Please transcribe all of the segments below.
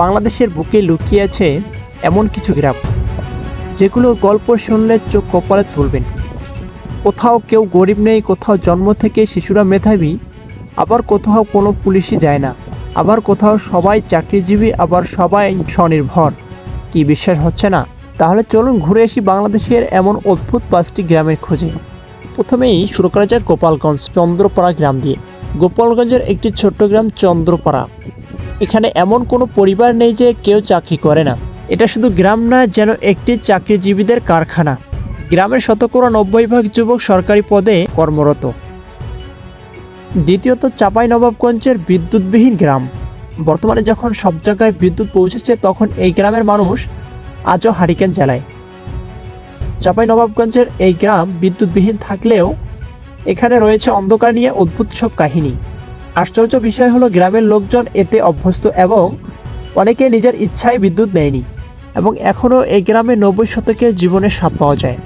বাংলাদেশের বুকে লুকিয়ে আছে এমন কিছু গ্রাম যেগুলোর গল্প শুনলে চোখ কপালে তুলবেন। কোথাও কেউ গরিব নেই, কোথাও জন্ম থেকে শিশুরা মেধাবী, আবার কোথাও কোনো পুলিশই যায় না, আবার কোথাও সবাই চাকরিজীবী, আবার সবাই স্বনির্ভর। কি বিশ্বাস হচ্ছে না? তাহলে চলুন ঘুরে আসি বাংলাদেশের এমন অদ্ভুত 5টি গ্রামের খোঁজে। প্রথমেই শুরু করা যাক গোপালগঞ্জ চন্দ্রপাড়া গ্রাম দিয়ে। গোপালগঞ্জের একটি ছোট্ট গ্রাম চন্দ্রপাড়া। এখানে এমন কোনো পরিবার নেই যে কেউ চাকরি করে না। এটা শুধু গ্রাম না, যেন একটি চাকরিজীবীদের কারখানা। গ্রামের 90% যুবক সরকারি পদে কর্মরত। দ্বিতীয়ত চাঁপাইনবাবগঞ্জের বিদ্যুৎবিহীন গ্রাম। বর্তমানে যখন সব জায়গায় বিদ্যুৎ পৌঁছেছে, তখন এই গ্রামের মানুষ আজও হারিকেন জ্বালায়। চাঁপাইনবাবগঞ্জের এই গ্রাম বিদ্যুৎবিহীন থাকলেও এখানে রয়েছে অন্ধকার নিয়ে অদ্ভুত সব কাহিনী। আশ্চর্য বিষয় হলো, গ্রামের লোকজন এতে অভ্যস্ত এবং অনেকে নিজের ইচ্ছায় বিদ্যুৎ নেয়নি, এবং এখনও এই গ্রামে 90 শতকের জীবনের স্বাদ পাওয়া যায়।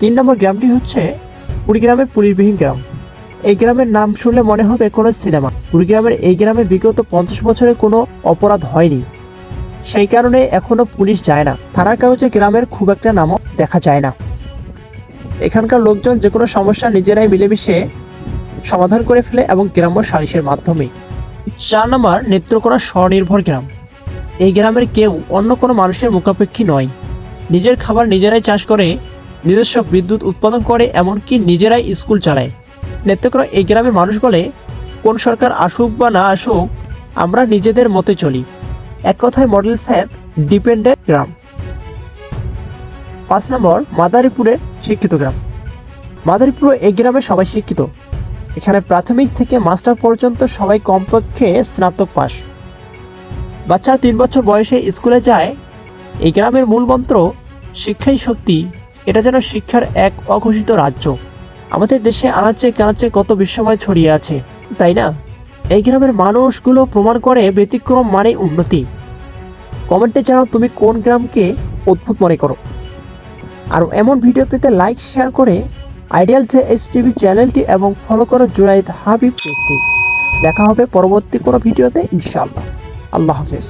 3 নম্বর গ্রামটি হচ্ছে কুড়িগ্রামের পুলিশবিহীন গ্রাম। এই গ্রামের নাম শুনলে মনে হবে কোনো সিনেমা। কুড়িগ্রামের এই গ্রামে বিগত 50 বছরে কোনো অপরাধ হয়নি, সেই কারণে এখনও পুলিশ যায় না। থানার কাগজে গ্রামের খুব একটা নামও দেখা যায় না। এখানকার লোকজন যে কোনো সমস্যা নিজেরাই মিলেমিশে সমাধান করে ফেলে, এবং গ্রাম্য সালিশের মাধ্যমে। 4 নম্বর নেত্রকোনা স্বনির্ভর গ্রাম। এই গ্রামের কেউ অন্য কোনো মানুষের মুখাপেক্ষী নয়। নিজের খাবার নিজেরাই চাষ করে, নিজস্ব বিদ্যুৎ উৎপাদন করে, এমনকি নিজেরাই স্কুল চালায়। নেত্রকোনা এই গ্রামের মানুষ বলে, কোন সরকার আসুক বা না আসুক, আমরা নিজেদের মতে চলি। এক কথায় মডেল সেলফ ডিপেন্ডেন্ট গ্রাম। 5 নম্বর মাদারীপুরের শিক্ষিত গ্রাম। মাদারীপুর এই গ্রামে সবাই শিক্ষিত। এখানে প্রাথমিক থেকে মাস্টার পর্যন্ত সবাই কমপক্ষে স্নাতক পাস। বাচ্চা 3 বছর বয়সে স্কুলে যায়। এই গ্রামের মূল মন্ত্র শিক্ষাই শক্তি। এটা যেন শিক্ষার এক অঘোষিত রাজ্য। আমাদের দেশে আনাচে কানাচে কত বিস্ময় ছড়িয়ে আছে, তাই না? এই গ্রামের মানুষগুলো প্রমাণ করে ব্যতিক্রম মানে উন্নতি। কমেন্টে জানাও তুমি কোন গ্রামকে অদ্ভুত মনে করো। আর এমন ভিডিও পেতে লাইক শেয়ার করে আইডিয়াল জেএস টিভি চ্যানেলটি এবং ফলো করো জুনাইদ হাবিব পেজটি। দেখা হবে পরবর্তী কোনো ভিডিওতে ইনশাআল্লাহ। আল্লাহ হাফেজ।